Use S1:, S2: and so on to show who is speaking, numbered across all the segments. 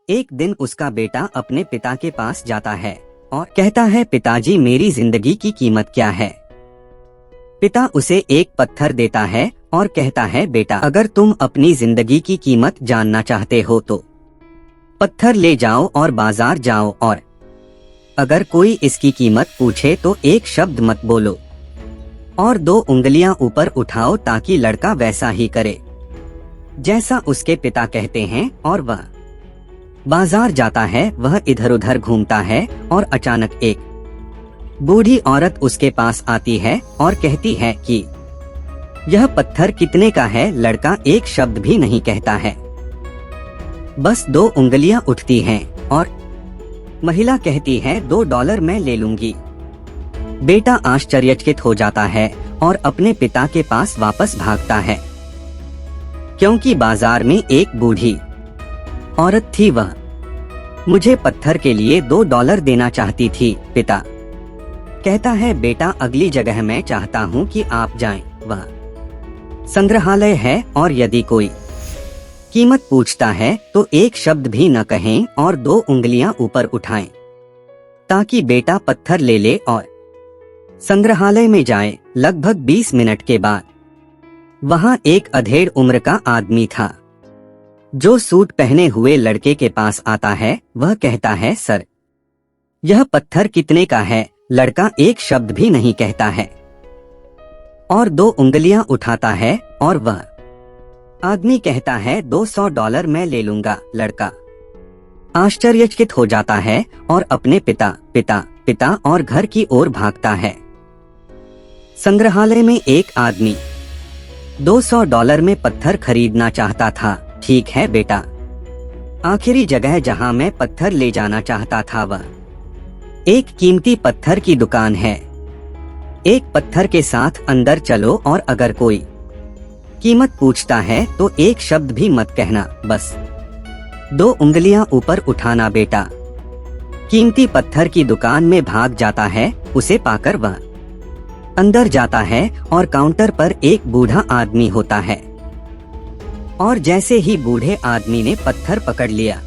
S1: एक दिन उसका बेटा अपने पिता के पास जाता है और कहता है, पिताजी मेरी जिंदगी की कीमत क्या है। पिता उसे एक पत्थर देता है और कहता है, बेटा अगर तुम अपनी जिंदगी की कीमत जानना चाहते हो तो पत्थर ले जाओ और बाजार जाओ, और अगर कोई इसकी कीमत पूछे तो एक शब्द मत बोलो और 2 उंगलियां ऊपर उठाओ ताकि लड़का वैसा ही करे जैसा उसके पिता कहते हैं। और वह बाजार जाता है। वह इधर उधर घूमता है और अचानक एक बूढ़ी औरत उसके पास आती है और कहती है कि यह पत्थर कितने का है। लड़का एक शब्द भी नहीं कहता है, बस 2 उंगलियां उठती हैं और महिला कहती है, $2 मैं ले लूंगी। बेटा आश्चर्यचकित हो जाता है और अपने पिता के पास वापस भागता है, क्योंकि बाजार में एक बूढ़ी औरत थी। वह मुझे पत्थर के लिए $2 देना चाहती थी। पिता कहता है, बेटा अगली जगह मैं चाहता हूँ कि आप जाएं। वह संग्रहालय है और यदि कोई कीमत पूछता है तो एक शब्द भी न कहें और 2 उंगलियां ऊपर उठाएं ताकि बेटा पत्थर ले ले और संग्रहालय में जाए। लगभग 20 मिनट के बाद वहां एक अधेड़ उम्र का आदमी था जो सूट पहने हुए लड़के के पास आता है। वह कहता है, सर यह पत्थर कितने का है। लड़का एक शब्द भी नहीं कहता है और 2 उंगलियां उठाता है और वह आदमी कहता है, $200 मैं ले लूंगा। लड़का आश्चर्यचकित हो जाता है और अपने पिता और घर की ओर भागता है। संग्रहालय में एक आदमी $200 में पत्थर खरीदना चाहता था। ठीक है बेटा, आखिरी जगह जहां मैं पत्थर ले जाना चाहता था वह एक कीमती पत्थर की दुकान है। एक पत्थर के साथ अंदर चलो और अगर कोई कीमत पूछता है तो एक शब्द भी मत कहना, बस 2 उंगलियां ऊपर उठाना। बेटा कीमती पत्थर की दुकान में भाग जाता है। उसे पाकर वह अंदर जाता है और काउंटर पर एक बूढ़ा आदमी होता है और जैसे ही बूढ़े आदमी ने पत्थर पकड़ लिया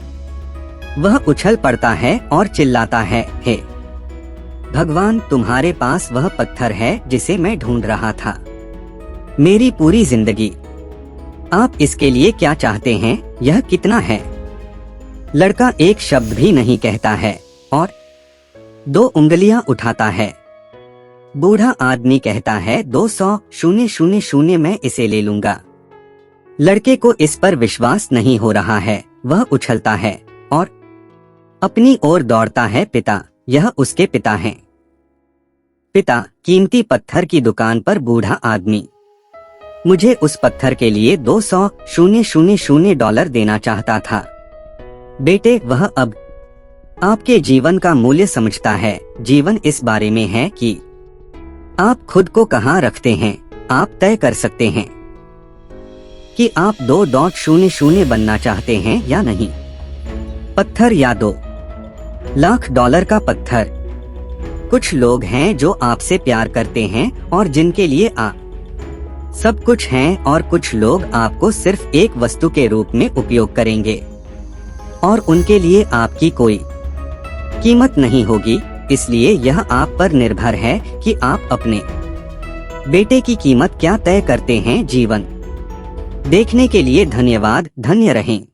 S1: वह उछल पड़ता है और चिल्लाता है, हे भगवान, तुम्हारे पास वह पत्थर है जिसे मैं ढूंढ रहा था मेरी पूरी जिंदगी। आप इसके लिए क्या चाहते हैं? यह कितना है? लड़का एक शब्द भी नहीं कहता है और 2 उंगलियां उठाता है। बूढ़ा आदमी कहता है, 200,000 मैं इसे ले लूंगा। लड़के को इस पर विश्वास नहीं हो रहा है। वह उछलता है और अपनी ओर दौड़ता है। पिता, यह उसके पिता हैं। पिता, कीमती पत्थर की दुकान पर बूढ़ा आदमी मुझे उस पत्थर के लिए $200,000 देना चाहता था। बेटे, वह अब आपके जीवन का मूल्य समझता है। जीवन इस बारे में है कि आप खुद को कहाँ रखते हैं। आप तय कर सकते हैं कि आप $2.00 बनना चाहते हैं या नहीं। पत्थर या $2 लाख का पत्थर। कुछ लोग हैं जो आपसे प्यार करते हैं और जिनके लिए आप सब कुछ हैं, और कुछ लोग आपको सिर्फ एक वस्तु के रूप में उपयोग करेंगे और उनके लिए आपकी कोई कीमत नहीं होगी। इसलिए यह आप पर निर्भर है कि आप अपने बेटे की कीमत क्या तय करते हैं। जीवन देखने के लिए धन्यवाद। धन्य रहें।